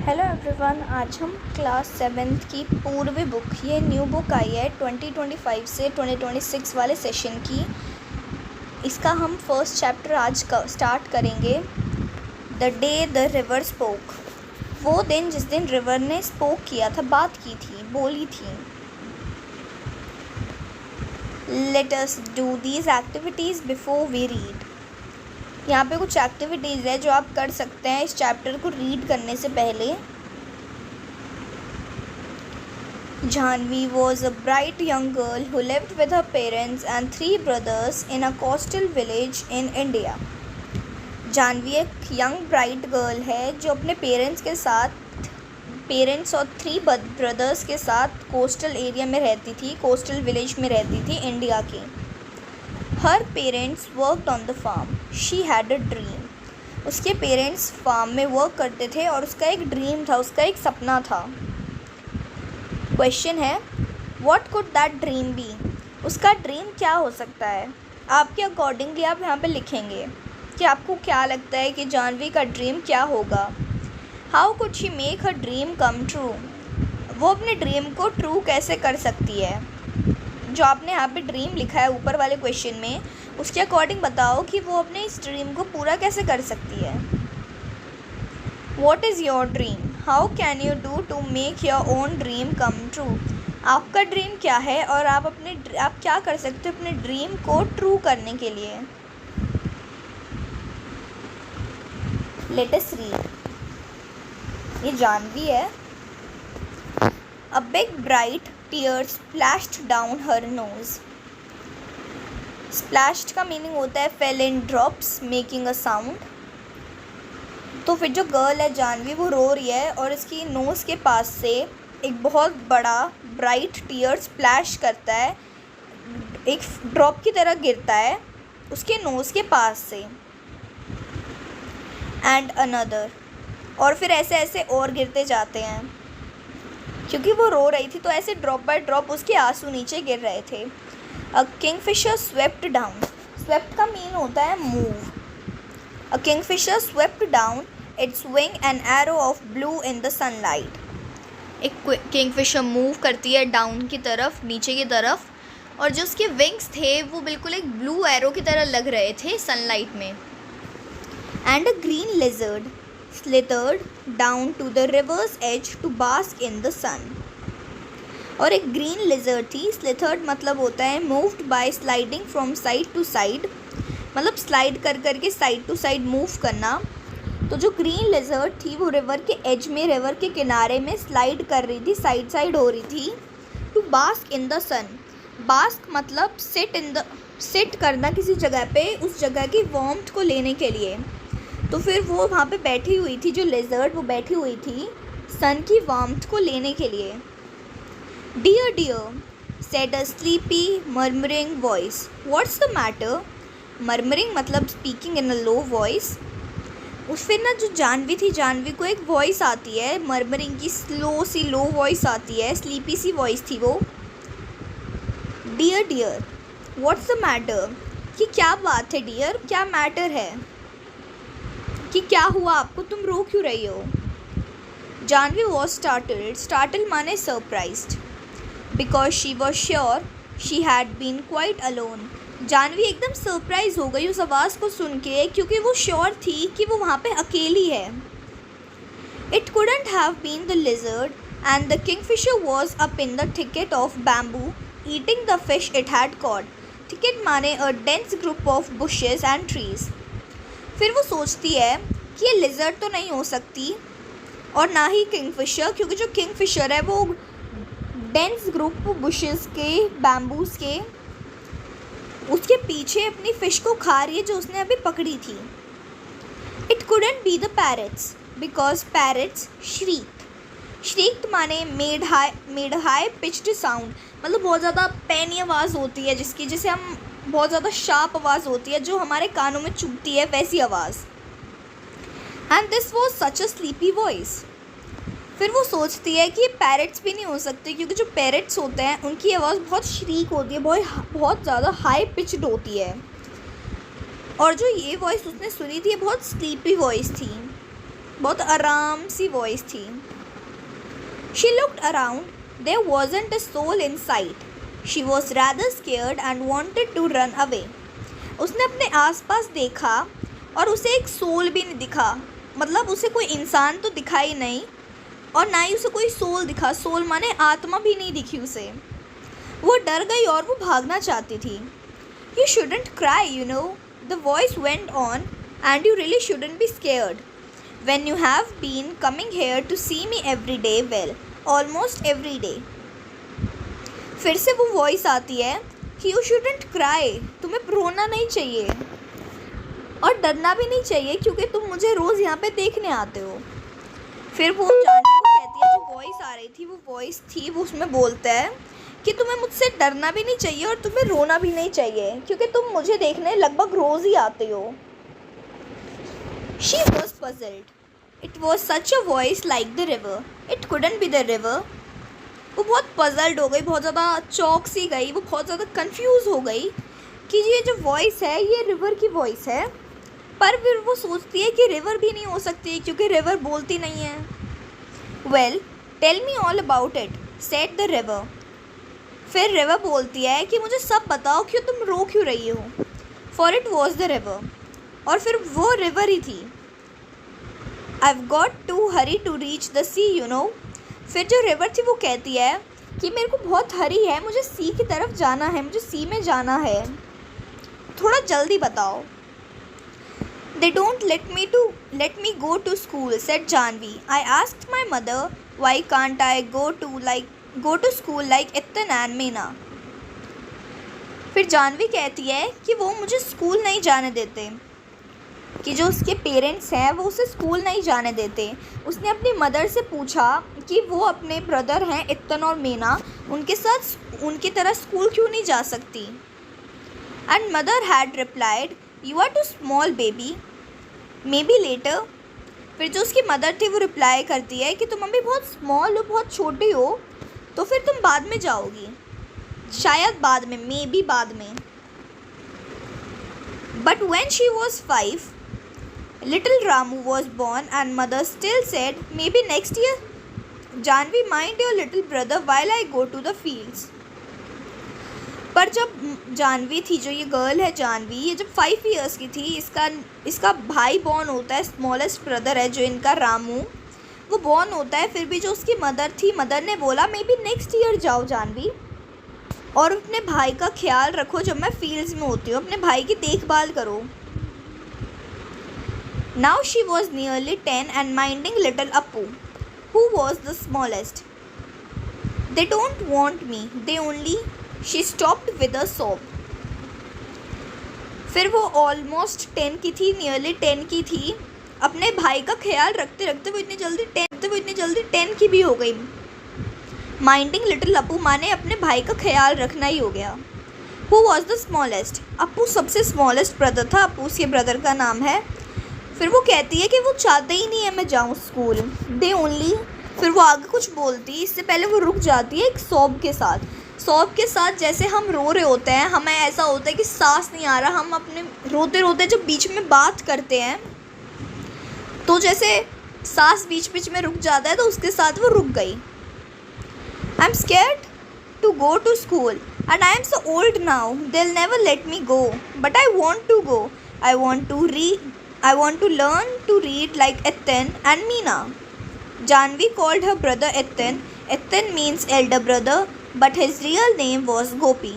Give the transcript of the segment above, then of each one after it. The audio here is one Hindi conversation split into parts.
हेलो एवरीवन, आज हम क्लास 7th की पूर्वी बुक, ये न्यू बुक आई है 2025 से 2026 वाले सेशन की। इसका हम फर्स्ट चैप्टर आज स्टार्ट करेंगे। The day the river spoke, वो दिन जिस दिन रिवर ने स्पोक किया था, बात की थी, बोली थी। Let us do these activities before we read. यहाँ पे कुछ एक्टिविटीज़ है जो आप कर सकते हैं इस चैप्टर को रीड करने से पहले। Janvi was a bright young girl who lived with her parents and 3 brothers in a coastal village in India. Janvi एक यंग ब्राइट गर्ल है जो अपने पेरेंट्स और 3 brothers के साथ कोस्टल एरिया में रहती थी, कोस्टल विलेज में रहती थी इंडिया की। Her parents worked on the farm, she had a dream. उसके पेरेंट्स फार्म में वर्क करते थे और उसका एक ड्रीम था, उसका एक सपना था। क्वेश्चन है, what could that dream be? उसका ड्रीम क्या हो सकता है? आपके अकॉर्डिंगली आप यहाँ पे लिखेंगे कि आपको क्या लगता है कि जानवी का ड्रीम क्या होगा। How could she make her dream come true? वो अपने ड्रीम को ट्रू कैसे कर सकती है? जो आपने यहाँ पे ड्रीम लिखा है ऊपर वाले क्वेश्चन में, उसके अकॉर्डिंग बताओ कि वो अपने इस ड्रीम को पूरा कैसे कर सकती है। What is your dream? How can you do to make your own dream come true? आपका ड्रीम क्या है और आप क्या कर सकते हो अपने ड्रीम को ट्रू करने के लिए। Let us read. ये जानवी है। A big bright tears splashed down her nose. Splashed का मीनिंग होता है fell in drops making a sound। तो फिर जो गर्ल है जानवी, वो रो रही है और इसकी नोज़ के पास से एक बहुत बड़ा ब्राइट टीयर स्प्लैश करता है, एक ड्रॉप की तरह गिरता है उसके नोज़ के पास से। एंड अनदर, और फिर ऐसे ऐसे और गिरते जाते हैं, क्योंकि वो रो रही थी तो ऐसे ड्रॉप बाय ड्रॉप उसके आंसू नीचे गिर रहे थे। अ किंगफिशर स्वेप्ट डाउन, स्वेप्ट का मीन होता है move. A Kingfisher swept down it's wing an arrow of blue in the sunlight. एक किंगफिशर मूव करती है डाउन की तरफ, नीचे की तरफ, और जो उसके विंग्स थे वो बिल्कुल एक ब्लू एरो की तरह लग रहे थे सनलाइट में। And a green lizard slithered down to the river's edge to bask in the sun. और एक ग्रीन लिजर्ड थी। स्लिथर्ड मतलब होता है moved by sliding from side to side, मतलब स्लाइड कर करके साइड टू साइड मूव करना। तो जो ग्रीन लिजर्ड थी वो रिवर के एज में, रिवर के किनारे में स्लाइड कर रही थी, साइड साइड हो रही थी। To bask in the sun, bask मतलब सिट करना किसी जगह पे, उस जगह की वार्मथ को लेने के लिए। तो फिर वो वहाँ पे बैठी हुई थी, जो लेज़र्ड, वो बैठी हुई थी सन की वार्मथ को लेने के लिए। Dear dear said a sleepy murmuring voice, what's the matter? Murmuring मतलब speaking in a low voice. उस फिर ना जो जानवी थी, जानवी को एक वॉइस आती है मर्मरिंग की, लो वॉइस आती है, स्लीपी सी वॉइस थी वो। Dear dear what's the matter, कि क्या बात है डियर, क्या मैटर है, कि क्या हुआ आपको, तुम रो क्यों रही हो। जानवी वॉज स्टार्टल्ड, स्टार्टल माने surprised, because she was sure she had been quite alone. Janvi एकदम सरप्राइज हो गई उस आवाज़ को सुन के, क्योंकि वो श्योर थी कि वो वहाँ पे अकेली है। It couldn't have been the lizard and the kingfisher was up in the thicket of bamboo eating the fish it had caught. Thicket माने a dense group of bushes and trees. फिर वो सोचती है कि ये लिजर्ड तो नहीं हो सकती और ना ही किंगफिशर, क्योंकि जो किंगफिशर है वो डेंस ग्रुप बुशेस के, बैम्बूज के, उसके पीछे अपनी फ़िश को खा रही है जो उसने अभी पकड़ी थी। It couldn't be the parrots because parrots shrieked माने मेड हाई पिच्ड साउंड, मतलब बहुत ज़्यादा पैनी आवाज़ होती है जिसकी, जिसे हम बहुत ज़्यादा शार्प आवाज़ होती है जो हमारे कानों में चुभती है, वैसी आवाज़। And this was such a sleepy voice. फिर वो सोचती है कि ये पैरट्स भी नहीं हो सकते, क्योंकि जो पैरट्स होते हैं उनकी आवाज़ बहुत श्रीक होती है, बहुत ज़्यादा हाई पिच्ड होती है, और जो ये वॉइस उसने सुनी थी ये बहुत स्लीपी वॉइस थी। बहुत आराम सी वॉइस थी। She looked around. There wasn't a soul in sight. She was rather scared and wanted to run away. उसने अपने आसपास देखा और उसे एक सोल भी नहीं दिखा, मतलब उसे कोई इंसान तो दिखा ही नहीं और ना ही उसे कोई सोल दिखा। सोल माने आत्मा भी नहीं दिखी उसे। वो डर गई और वो भागना चाहती थी। You shouldn't cry, you know. The voice went on, and you really shouldn't be scared. When you have been coming here to see me every day, well, almost every day. फिर से वो वॉइस आती है कि you shouldn't cry. तुम्हें रोना नहीं चाहिए और डरना भी नहीं चाहिए क्योंकि तुम मुझे रोज़ यहाँ पे देखने आते हो। फिर वो जानवी को कहती है, जो वॉइस आ रही थी वो वॉइस थी, वो उसमें बोलता है कि तुम्हें मुझसे डरना भी नहीं चाहिए और तुम्हें रोना भी नहीं चाहिए क्योंकि तुम मुझे देखने लगभग रोज़ ही आते हो। She was puzzled. It was such a voice like the river. It couldn't be the river. वो बहुत puzzled हो गई, बहुत ज़्यादा चौंक सी गई, वो बहुत ज़्यादा confused हो गई कि ये जो voice है ये river की voice है। पर फिर वो सोचती है कि river भी नहीं हो सकती क्योंकि river बोलती नहीं है। Well, tell me all about it, said the river. फिर river बोलती है कि मुझे सब बताओ कि तुम रो क्यों रही हो। For it was the river. और फिर वो river ही थी। I've got to hurry to reach the sea, you know. फिर जो river थी वो कहती है कि मेरे को बहुत हरी है, मुझे सी की तरफ जाना है, मुझे सी में जाना है, थोड़ा जल्दी बताओ। They don't let me go to school, said Janvi. I asked my mother why can't I go to school like Ethan and Meena. फिर जानवी कहती है कि वो मुझे स्कूल नहीं जाने देते, कि जो उसके पेरेंट्स हैं वो उसे स्कूल नहीं जाने देते। उसने अपनी मदर से पूछा कि वो अपने ब्रदर हैं इत्तन और मीना, उनके साथ उनकी तरह स्कूल क्यों नहीं जा सकती। And mother had replied, you are too small baby, maybe later. फिर जो उसकी मदर थी वो रिप्लाई करती है कि तुम अभी बहुत स्मॉल हो, बहुत छोटी हो, तो फिर तुम बाद में जाओगी, शायद बाद में, मे बी बाद में। But when she was 5, little Ramu was born and mother still said, maybe next year. Janvi, mind your little brother while I go to the fields. पर जब जानवी थी, जो ये गर्ल है जानवी, ये जब 5 years की थी, इसका भाई बॉर्न होता है, स्मॉलेस्ट ब्रदर है जो इनका रामू, वो बॉर्न होता है। फिर भी जो उसकी मदर थी, मदर ने बोला मे बी नेक्स्ट ईयर जाओ जानवी और अपने भाई का ख्याल रखो, जब मैं फील्ड्स में होती हूँ अपने भाई की देखभाल करो। Now she was nearly 10 and minding little Appu, who was the smallest. They don't want me, they only. She stopped with a sob. फिर वो almost 10 की थी, nearly 10 की थी, अपने भाई का ख्याल रखते रखते वो इतनी जल्दी 10 की भी हो गई। Minding little Appu माने अपने भाई का ख्याल रखना ही हो गया। Who was the smallest? Appu सबसे smallest brother था, अप्पू उसके ब्रदर का नाम है। फिर वो कहती है कि वो चाहते ही नहीं है मैं जाऊँ स्कूल, दे ओनली। फिर वो आगे कुछ बोलती, इससे पहले वो रुक जाती है एक सॉब के साथ जैसे हम रो रहे होते हैं, हमें ऐसा होता है कि सांस नहीं आ रहा, हम अपने रोते रोते जब बीच में बात करते हैं तो जैसे सांस बीच में रुक जाता है, तो उसके साथ वो रुक गई। I am scared to go to school and I am so old now, they will never let me go, but I want to go, I want to learn to read like Ethan and Meena. Janvi called her brother Ethan. Ethan means elder brother, but his real name was Gopi.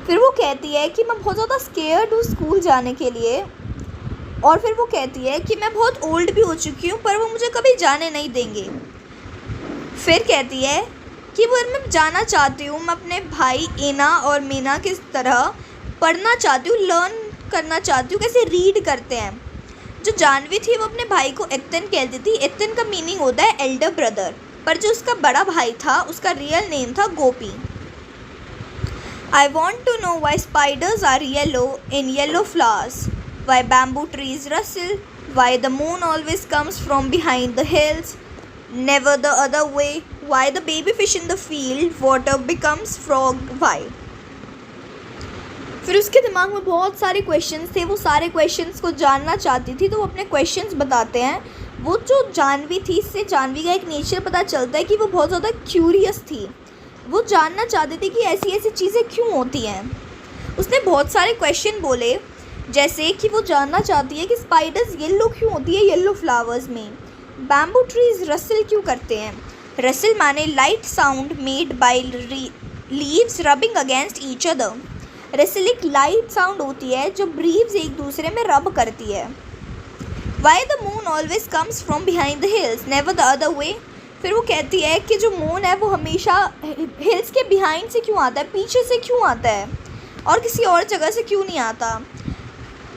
फिर वो कहती है कि मैं बहुत ज़्यादा स्केयर्ड हूँ स्कूल जाने के लिए, और फिर वो कहती है कि मैं बहुत ओल्ड भी हो चुकी हूँ पर वो मुझे कभी जाने नहीं देंगे। फिर कहती है कि वो मैं जाना चाहती हूँ, मैं अपने भाई एना और मीना की तरह पढ़ना चाहती हूँ, लर्न करना चाहती हूँ कैसे रीड करते हैं। जो जानवी थी वो अपने भाई को एत्तन कहती थी। एत्तन का मीनिंग होता है एल्डर ब्रदर, पर जो उसका बड़ा भाई था उसका रियल नेम था Gopi. I want to know why spiders are yellow in yellow flowers, why bamboo trees rustle, why the moon always comes from behind the hills, never the other way, why the baby fish in the field water becomes frog, why. फिर उसके दिमाग में बहुत सारे क्वेश्चंस थे, वो सारे क्वेश्चंस को जानना चाहती थी, तो वो अपने क्वेश्चंस बताते हैं। वो जो जानवी थी, इससे जानवी का एक नेचर पता चलता है कि वो बहुत ज़्यादा क्यूरियस थी। वो जानना चाहते थे कि ऐसी ऐसी चीज़ें क्यों होती हैं। उसने बहुत सारे क्वेश्चन बोले, जैसे कि वो जानना चाहती है कि स्पाइडर्स येलो क्यों होती है येलो फ्लावर्स में। बैम्बू ट्रीज रसल क्यों करते हैं। रसल माने light sound made by leaves rubbing against each other. Russell एक लाइट साउंड होती है जब लीव्स एक दूसरे में रब करती है। Y the moon always comes from behind the hills never the other वे। फिर वो कहती है कि जो मून है वो हमेशा हिल्स के बिहाइंड से क्यों आता है, पीछे से क्यों आता है और किसी और जगह से क्यों नहीं आता।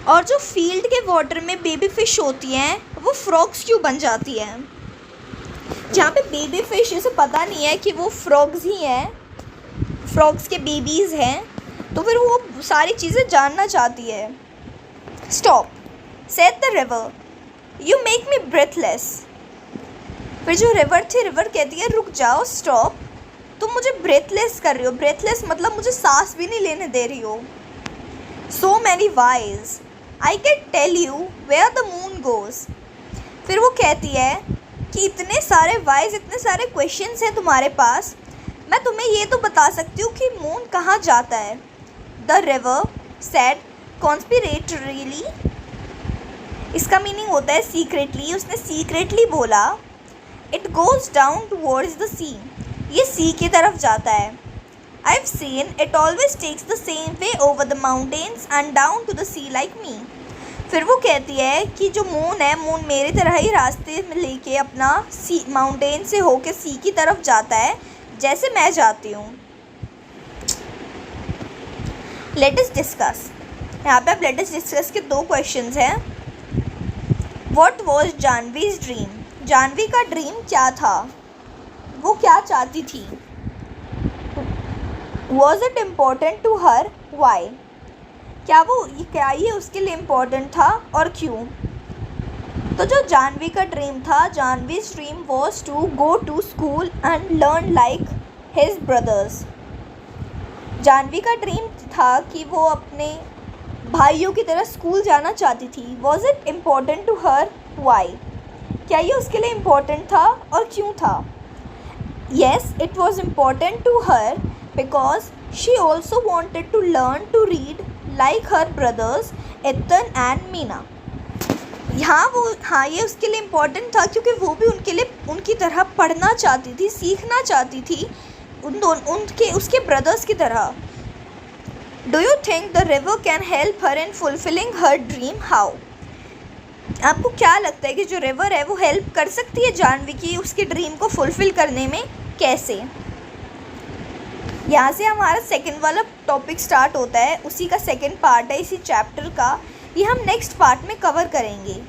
और जो फील्ड के वाटर में बेबी फिश होती हैं वो फ्रॉग्स क्यों बन जाती हैं। जहाँ पे बेबी फिश उसे पता नहीं है कि वो फ्रॉग्स ही हैं, फ्रॉग्स के बेबीज़ हैं, तो फिर वो सारी चीज़ें जानना चाहती है। Stop said the river, you make me breathless. फिर जो रिवर थी, रिवर कहती है रुक जाओ, स्टॉप, तुम मुझे ब्रेथलेस कर रही हो। ब्रेथलेस मतलब मुझे सांस भी नहीं लेने दे रही हो। So many wise I can tell you where the moon goes. फिर वो कहती है कि इतने सारे वाइज, इतने सारे क्वेश्चंस हैं तुम्हारे पास, मैं तुम्हें ये तो बता सकती हूँ कि मून कहाँ जाता है। द रिवर सेड कॉन्स्पिरेटरीली, इसका मीनिंग होता है सीक्रेटली। उसने सीक्रेटली बोला। It goes down towards the sea, ये सी की तरफ जाता है। I've seen it always takes the same way over the mountains and down to the sea like me। फिर वो कहती है कि जो मून है, मून मेरी तरह ही रास्ते में लेके अपना सी माउंटेन से होके सी की तरफ जाता है जैसे मैं जाती हूँ। लेट अस डिस्कस, यहाँ पे अब लेट अस डिस्कस के 2 क्वेश्चंस हैं। What was जानवीज ड्रीम, जानवी का ड्रीम क्या था, वो क्या चाहती थी। Was it important to her? Why? क्या ये उसके लिए इम्पोर्टेंट था और क्यों। तो जो जानवी का ड्रीम था, जानवीज dream was to go to school and learn like his brothers। Janvi का ड्रीम था कि वो अपने भाइयों की तरह स्कूल जाना चाहती थी। Was it important to her? Why? क्या ये उसके लिए इम्पोर्टेंट था और क्यों था। Yes, it was important to her because she also wanted to learn to read like her brothers Ethan and Meena। ये उसके लिए इम्पोर्टेंट था क्योंकि वो भी उनकी तरह पढ़ना चाहती थी, सीखना चाहती थी, उसके ब्रदर्स की तरह। Do you think the river can help her in fulfilling her dream? How? आपको क्या लगता है कि जो रिवर है वो हेल्प कर सकती है जानवी की उसके ड्रीम को फुलफ़िल करने में, कैसे। यहाँ से हमारा सेकंड वाला टॉपिक स्टार्ट होता है, उसी का सेकंड पार्ट है इसी चैप्टर का। ये हम नेक्स्ट पार्ट में कवर करेंगे।